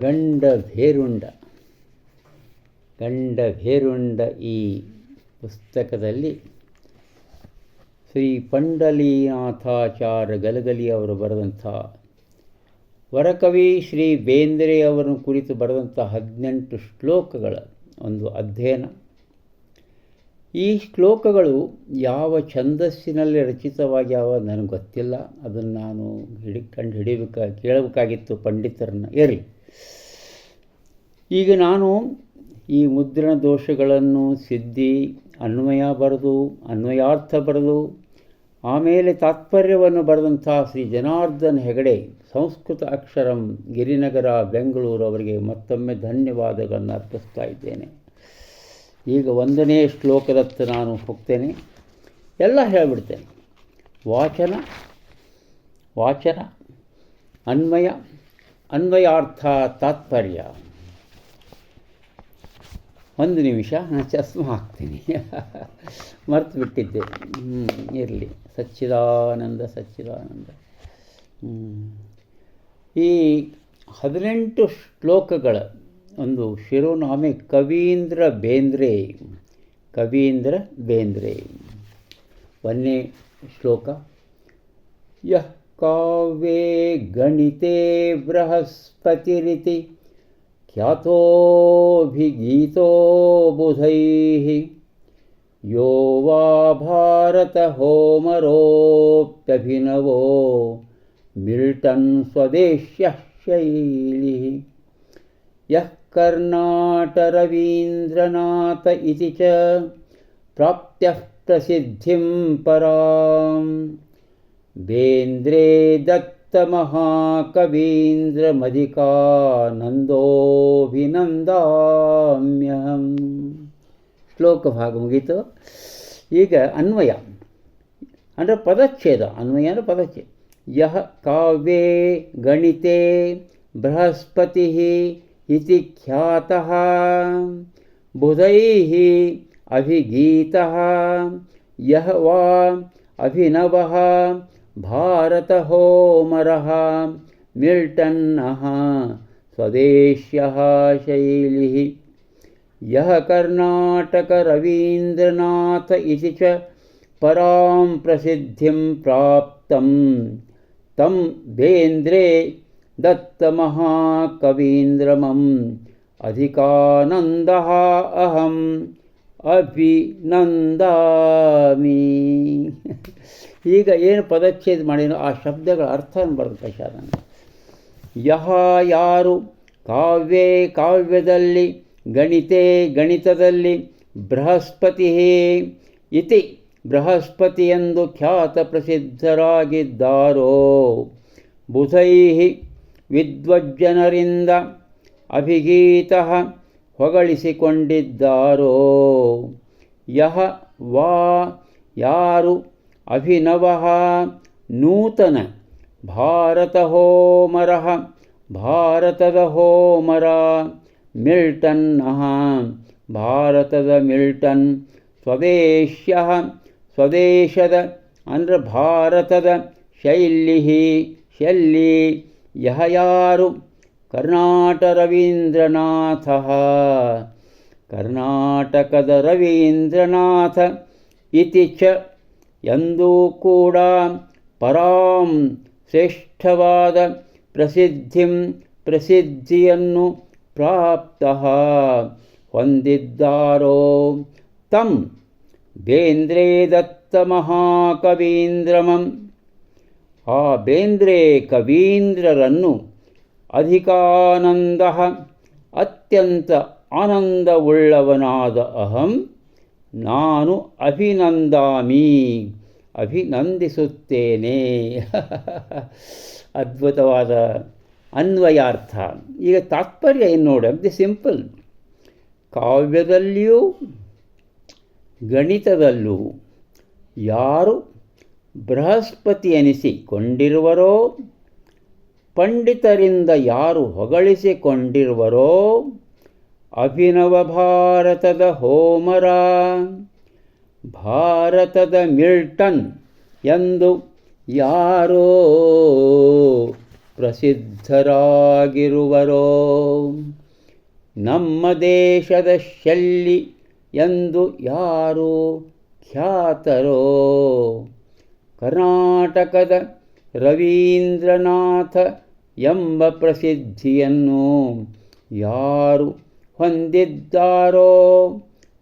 ಗಂಡಭೇರುಂಡ ಈ ಪುಸ್ತಕದಲ್ಲಿ ಶ್ರೀ ಪಂಡರೀನಾಥಾಚಾರ್ಯ ಗಲಗಲಿ ಅವರು ಬರೆದಂಥ ವರಕವಿ ಶ್ರೀ ಬೇಂದ್ರೆ ಅವರನ್ನು ಕುರಿತು ಬರೆದಂಥ 18 ಶ್ಲೋಕಗಳ ಒಂದು ಅಧ್ಯಯನ. ಈ ಶ್ಲೋಕಗಳು ಯಾವ ಛಂದಸ್ಸಿನಲ್ಲಿ ರಚಿತವಾಗ್ಯಾವ ನನಗೆ ಗೊತ್ತಿಲ್ಲ. ಅದನ್ನು ನಾನು ಕೇಳಬೇಕಾಗಿತ್ತು ಪಂಡಿತರನ್ನ. ಇರಲಿ, ಈಗ ನಾನು ಈ ಮುದ್ರಣ ದೋಷಗಳನ್ನು ಸಿದ್ಧಿ, ಅನ್ವಯ ಬರೆದು, ಅನ್ವಯಾರ್ಥ ಬರೆದು, ಆಮೇಲೆ ತಾತ್ಪರ್ಯವನ್ನು ಬರೆದಂಥ ಶ್ರೀ ಜನಾರ್ದನ್ ಹೆಗಡೆ, ಸಂಸ್ಕೃತ ಅಕ್ಷರಂ, ಗಿರಿನಗರ, ಬೆಂಗಳೂರು ಅವರಿಗೆ ಮತ್ತೊಮ್ಮೆ ಧನ್ಯವಾದಗಳನ್ನು ಅರ್ಪಿಸ್ತಾ ಇದ್ದೇನೆ. ಈಗ 1ನೇ ಶ್ಲೋಕದತ್ತ ನಾನು ಹೋಗ್ತೇನೆ, ಎಲ್ಲ ಹೇಳಿಬಿಡ್ತೇನೆ. ವಾಚನ, ಅನ್ವಯ, ಅನ್ವಯಾರ್ಥ, ತಾತ್ಪರ್ಯ. 1 ನಿಮಿಷ, ನಾನು ಚಸ್ಮ ಹಾಕ್ತೀನಿ, ಮರ್ತು ಬಿಟ್ಟಿದ್ದೆ. ಇರಲಿ. ಸಚ್ಚಿದಾನಂದ. ಈ 18 ಶ್ಲೋಕಗಳ ಒಂದು ಶಿರೋನಾಮೆ ಕವೀಂದ್ರ ಬೇಂದ್ರೆ. 1ನೇ ಶ್ಲೋಕ. ಯಃ ಕಾವ್ಯೇ ಗಣಿತೆ ಬೃಹಸ್ಪತಿರಿತಿ ಖ್ಯಾತೋಭಿಗೀತೋ ಬುಧೈಃ ಯೋ ವಾ ಭಾರತ ಹೋಮರೋಪ್ಯಭಿನವೋ ಮಿಲ್ಟನ್ ಸ್ವದೇಶ್ಯಃ ಶೈಲಿಃ ಯಃ ಕರ್ನಾಟರವೀಂದ್ರನಾಥ ಇತಿ ಚ ಪ್ರಾಪ್ತ್ಯಃ ಪ್ರಸಿದ್ಧಿಂ ಪರಾಂ ಬೇಂದ್ರೆ ದತ್ತಮಹಾಕವೀಂದ್ರಮಧಿಕಾನಂದೋಭಿನಂದಾಮ್ಯಹಂ. ಶ್ಲೋಕ ಭಾಗ ಮುಗೀತು. ಈಗ ಅನ್ವಯ ಅಂದರೆ ಪದಚ್ಛೇದ. ಅನ್ವಯ ಅಂದರೆ ಪದಚ್ಛೇದ. ಯಃ ಕಾವ್ಯೇ ಗಣಿತೆ ಬೃಹಸ್ಪತಿಃ ಇತಿ ಖ್ಯಾತಃ ಬುಧೈಃ ಅಭಿಗೀತಃ ಯಃ ವಾ ಅಭಿನವಃ ಭಾರತ ಹೋಮರಃ ಮಿಲ್ಟನ್ನಃ ಸ್ವದೇಶ್ಯಃ ಶೈಲಿಃ ಯಃ ಕರ್ನಾಟಕ ರವೀಂದ್ರನಾಥ ಇತಿ ಚ ಪರಾಂ ಪ್ರಸಿದ್ಧಿಂ ಪ್ರಾಪ್ತಂ ತಂ ಬೇಂದ್ರೆ ದತ್ತಮಹಾಕವೀಂದ್ರಮಂ ಅಧಿಕಾನಂದಃ ಅಹಂ ಅಭಿನಂದಾಮಿ. ಈಗ ಏನು ಪದಚ್ಛೇದ ಮಾಡಿನೋ ಆ ಶಬ್ದಗಳ ಅರ್ಥವನ್ನು ಬರೆದ ನಾನು. ಯಹ ಯಾರು, ಕಾವ್ಯೇ ಕಾವ್ಯದಲ್ಲಿ, ಗಣಿತೆ ಗಣಿತದಲ್ಲಿ, ಬೃಹಸ್ಪತಿ ಇತಿ ಬೃಹಸ್ಪತಿಯೆಂದು ಖ್ಯಾತ ಪ್ರಸಿದ್ಧರಾಗಿದ್ದಾರೋ, ಬುಧೈಃ ವಿದ್ವಜ್ಜನರಿಂದ ಅಭಿಗೀತಃ ಹೊಗಳಿಸಿಕೊಂಡಿದ್ದಾರೋ, ಯಹ ವಾ ಯಾರು, ಅಭಿನವಃ ನೂತನ, ಭಾರತ ಹೋಮರಃ ಭಾರತದ ಹೋಮರ, ಮಿಲ್ಟನ್ನಃ ಭಾರತದ ಮಿಲ್ಟನ್, ಸ್ವದೇಶ್ಯಃ ಸ್ವದೇಶದ ಅಂದರೆ ಭಾರತದ, ಶೈಲಿಃ ಶೈಲಿ, ಯಹ ಯಾರು, ಕರ್ನಾಟಕ ರವೀಂದ್ರನಾಥ ಕರ್ನಾಟಕದ ರವೀಂದ್ರನಾಥ, ಇತಿ ಚ ಎಂದೂ ಕೂಡ, ಪರಾಂ ಶ್ರೇಷ್ಠವಾದ, ಪ್ರಸಿದ್ಧಿಯನ್ನು ಪ್ರಾಪ್ತಃ ಹೊಂದಿದ್ದಾರೋ, ತಂ ಬೇಂದ್ರೆ ದತ್ತ ಮಹಾಕವೀಂದ್ರಮಂ ಆ ಬೇಂದ್ರೆ ಕವೀಂದ್ರರನ್ನು, ಅಧಿಕಾನಂದ ಅತ್ಯಂತ ಆನಂದವುಳ್ಳವನಾದ ಅಹಂ ನಾನು, ಅಭಿನಂದಾಮಿ ಅಭಿನಂದಿಸುತ್ತೇನೆ. ಅದ್ಭುತವಾದ ಅನ್ವಯಾರ್ಥ. ಈಗ ತಾತ್ಪರ್ಯ ಏನು ನೋಡಿ, ಅತಿ ಸಿಂಪಲ್. ಕಾವ್ಯದಲ್ಲಿಯೂ ಗಣಿತದಲ್ಲೂ ಯಾರು ಬೃಹಸ್ಪತಿ ಎನಿಸಿಕೊಂಡಿರುವರೋ, ಪಂಡಿತರಿಂದ ಯಾರು ಹೊಗಳಿಸಿಕೊಂಡಿರುವರೋ, ಅಭಿನವ ಭಾರತದ ಹೋಮರ, ಭಾರತದ ಮಿಲ್ಟನ್ ಎಂದು ಯಾರೋ ಪ್ರಸಿದ್ಧರಾಗಿರುವರೋ, ನಮ್ಮ ದೇಶದ ಶೆಲ್ಲಿ ಎಂದು ಯಾರು ಖ್ಯಾತರೋ, ಕರ್ನಾಟಕದ ರವೀಂದ್ರನಾಥ ಎಂಬ ಪ್ರಸಿದ್ಧಿಯನ್ನು ಯಾರು ಹೊಂದಿದ್ದಾರೋ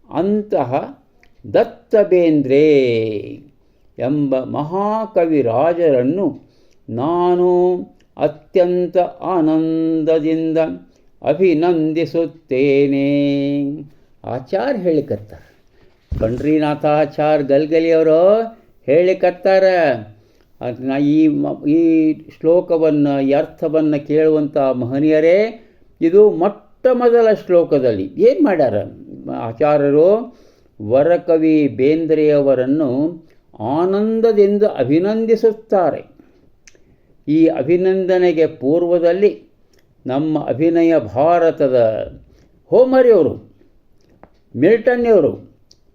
ಅಂತಹ ದತ್ತ ಬೇಂದ್ರೆ ಎಂಬ ಮಹಾಕವಿರಾಜರನ್ನು ನಾನು ಅತ್ಯಂತ ಆನಂದದಿಂದ ಅಭಿನಂದಿಸುತ್ತೇನೆ. ಆಚಾರ್ಯ ಹೇಳಿಕತ್ತಾರೆ, ಪಂಡ್ರೀನಾಥಾಚಾರ್ಯ ಗಲ್ಗಲಿಯವರು ಹೇಳಿಕತ್ತಾರೆ. ಅದನ್ನ ಈ ಶ್ಲೋಕವನ್ನು, ಈ ಅರ್ಥವನ್ನು ಕೇಳುವಂಥ ಮಹನೀಯರೇ, ಇದು ಮೊಟ್ಟ ಮೊದಲ ಶ್ಲೋಕದಲ್ಲಿ ಏನು ಮಾಡ್ಯಾರ ಆಚಾರ್ಯರು? ವರಕವಿ ಬೇಂದ್ರೆಯವರನ್ನು ಆನಂದದಿಂದ ಅಭಿನಂದಿಸುತ್ತಾರೆ. ಈ ಅಭಿನಂದನೆಗೆ ಪೂರ್ವದಲ್ಲಿ ನಮ್ಮ ಅಭಿನಯ ಭಾರತದ ಹೋಮರಿಯವರು, ಮಿಲ್ಟನ್ಯವರು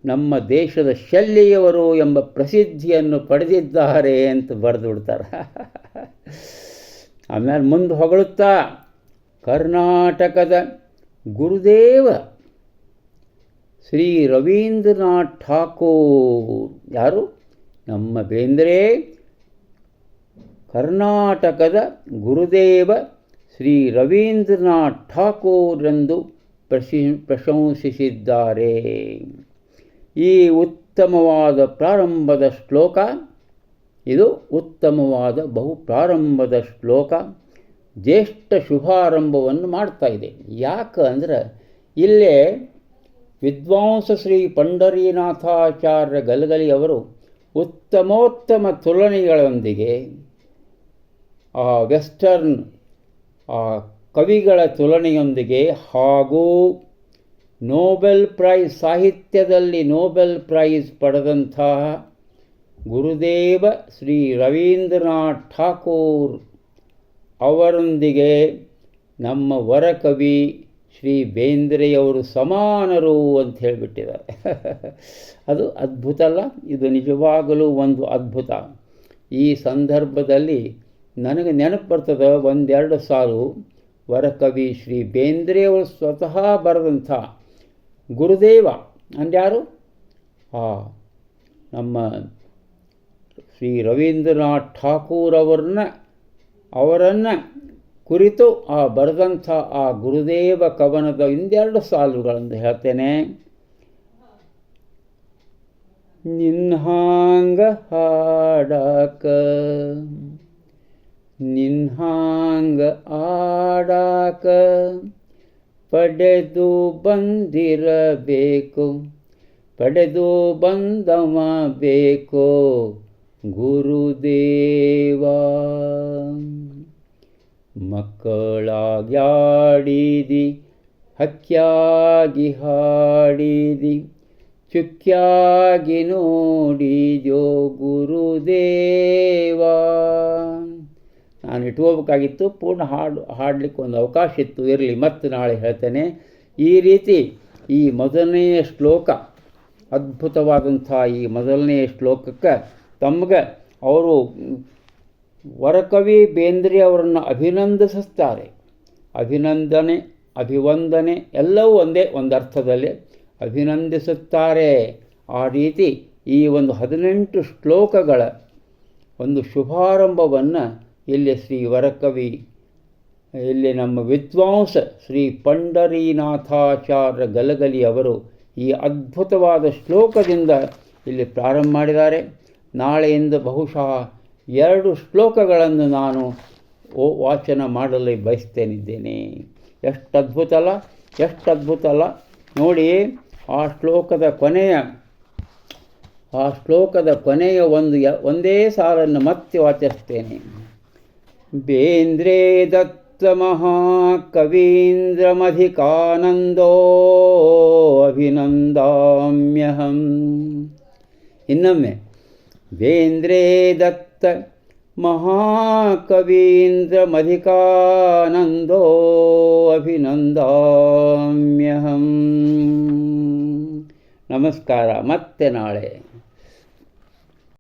ನಮ್ಮ ದೇಶದ ಶೆಲ್ಲಿಯವರು ಎಂಬ ಪ್ರಸಿದ್ಧಿಯನ್ನು ಪಡೆದಿದ್ದಾರೆ ಅಂತ ಬರೆದು ಬಿಡ್ತಾರೆ. ಆಮೇಲೆ ಮುಂದೆ ಹೊಗಳುತ್ತಾ ಕರ್ನಾಟಕದ ಗುರುದೇವ ಶ್ರೀ ರವೀಂದ್ರನಾಥ್ ಠಾಕೂರ್, ಯಾರು? ನಮ್ಮ ಬೇಂದ್ರೆ ಕರ್ನಾಟಕದ ಗುರುದೇವ ಶ್ರೀ ರವೀಂದ್ರನಾಥ್ ಠಾಕೂರ್ ಎಂದು ಪ್ರಶಂಸಿಸಿದ್ದಾರೆ. ಈ ಉತ್ತಮವಾದ ಪ್ರಾರಂಭದ ಶ್ಲೋಕ, ಇದು ಉತ್ತಮವಾದ ಬಹು ಪ್ರಾರಂಭದ ಶ್ಲೋಕ ಜ್ಯೇಷ್ಠ ಶುಭಾರಂಭವನ್ನು ಮಾಡ್ತಾ ಇದೆ. ಯಾಕೆ ಅಂದರೆ ಇಲ್ಲೇ ವಿದ್ವಾಂಸ ಶ್ರೀ ಪಂಡರೀನಾಥಾಚಾರ್ಯ ಗಲಗಲಿಯವರು ಉತ್ತಮೋತ್ತಮ ತುಲನೆಗಳೊಂದಿಗೆ ಆ ವೆಸ್ಟರ್ನ್ ಕವಿಗಳ ತುಲನೆಯೊಂದಿಗೆ ಹಾಗೂ ನೋಬೆಲ್ ಪ್ರೈಸ್, ಸಾಹಿತ್ಯದಲ್ಲಿ ನೋಬೆಲ್ ಪ್ರೈಸ್ ಪಡೆದಂತಹ ಗುರುದೇವ ಶ್ರೀ ರವೀಂದ್ರನಾಥ್ ಠಾಕೂರ್ ಅವರೊಂದಿಗೆ ನಮ್ಮ ವರಕವಿ ಶ್ರೀ ಬೇಂದ್ರೆಯವರು ಸಮಾನರು ಅಂತ ಹೇಳಿಬಿಟ್ಟಿದ್ದಾರೆ. ಅದು ಅದ್ಭುತ ಅಲ್ಲ? ಇದು ನಿಜವಾಗಲೂ ಒಂದು ಅದ್ಭುತ. ಈ ಸಂದರ್ಭದಲ್ಲಿ ನನಗೆ ನೆನಪು ಬರ್ತದೆ ಒಂದೆರಡು ಸಾಲು. ವರಕವಿ ಶ್ರೀ ಬೇಂದ್ರೆಯವರು ಸ್ವತಃ ಬರೆದಂಥ ಗುರುದೇವ ಅಂದ್ಯಾರು? ನಮ್ಮ ಶ್ರೀ ರವೀಂದ್ರನಾಥ್ ಠಾಕೂರ್ ಅವರನ್ನು ಕುರಿತು ಬರೆದಂಥ ಆ ಗುರುದೇವ ಕವನದ ಇನ್ನೆರಡು ಸಾಲುಗಳನ್ನು ಹೇಳ್ತೇನೆ. ನಿನ್ಹಾಂಗ ಹಾಡಾಕ ನಿನ್ಹಾಂಗ ಆಡಾಕ ಪಡೆದು ಬಂದಿರಬೇಕು, ಪಡೆದು ಬಂದವ ಬೇಕೋ ಗುರುದೇವ. ಮಕ್ಕಳಾಗ್ಯಾಡಿದಿ, ಹಕ್ಕಿಯಾಗಿ ಹಾಡಿದಿ, ಚುಕ್ಕಿಯಾಗಿ ನೋಡಿದ್ಯೋ ಗುರುದೇವ. ನಾನು ಇಟ್ಕೋಬೇಕಾಗಿತ್ತು, ಪೂರ್ಣ ಹಾಡಲಿಕ್ಕೆ ಒಂದು ಅವಕಾಶ ಇತ್ತು, ಇರಲಿ ಮತ್ತೆ ನಾಳೆ ಹೇಳ್ತೇನೆ. ಈ ರೀತಿ ಈ ಮೊದಲನೆಯ ಶ್ಲೋಕ, ಅದ್ಭುತವಾದಂಥ ಈ ಮೊದಲನೆಯ ಶ್ಲೋಕಕ್ಕೆ ತಮಗೆ ಅವರು ವರಕವಿ ಬೇಂದ್ರೆ ಅವರನ್ನು ಅಭಿನಂದಿಸುತ್ತಾರೆ. ಅಭಿನಂದನೆ, ಅಭಿವಂದನೆ ಎಲ್ಲವೂ ಒಂದೇ, ಒಂದು ಅರ್ಥದಲ್ಲಿ ಅಭಿನಂದಿಸುತ್ತಾರೆ. ಆ ರೀತಿ ಈ ಒಂದು 18 ಶ್ಲೋಕಗಳ ಒಂದು ಶುಭಾರಂಭವನ್ನು ಇಲ್ಲಿ ಶ್ರೀ ವರಕವಿ, ಇಲ್ಲಿ ನಮ್ಮ ವಿದ್ವಾಂಸ ಶ್ರೀ ಪಂಡರೀನಾಥಾಚಾರ್ಯ ಗಲಗಲಿ ಅವರು ಈ ಅದ್ಭುತವಾದ ಶ್ಲೋಕದಿಂದ ಇಲ್ಲಿ ಪ್ರಾರಂಭ ಮಾಡಿದ್ದಾರೆ. ನಾಳೆಯಿಂದ ಬಹುಶಃ 2 ಶ್ಲೋಕಗಳನ್ನು ನಾನು ವಾಚನ ಮಾಡಲು ಬಯಸ್ತೇನಿದ್ದೇನೆ. ಎಷ್ಟು ಅದ್ಭುತ ಅಲ್ಲ, ಎಷ್ಟು ಅದ್ಭುತ ಅಲ್ಲ ನೋಡಿ. ಆ ಶ್ಲೋಕದ ಕೊನೆಯ ಒಂದೇ ಸಾಲನ್ನು ಮತ್ತೆ ವಾಚಿಸ್ತೇನೆ. ಬೇಂದ್ರೆ ದತ್ತ ಮಹಾಕವೀಂದ್ರಮಧಿಕಾನಂದೋ ಅಭಿನಂದಾಮ್ಯಹಂ. ಇನ್ನೊಮ್ಮೆ ಬೇಂದ್ರೆ ದತ್ತ ಮಹಾಕವೀಂದ್ರಮಧಿಕಾನಂದೋ ಅಭಿನಂದಾಮ್ಯಹಂ. ನಮಸ್ಕಾರ. ಮತ್ತೆ ನಾಳೆ.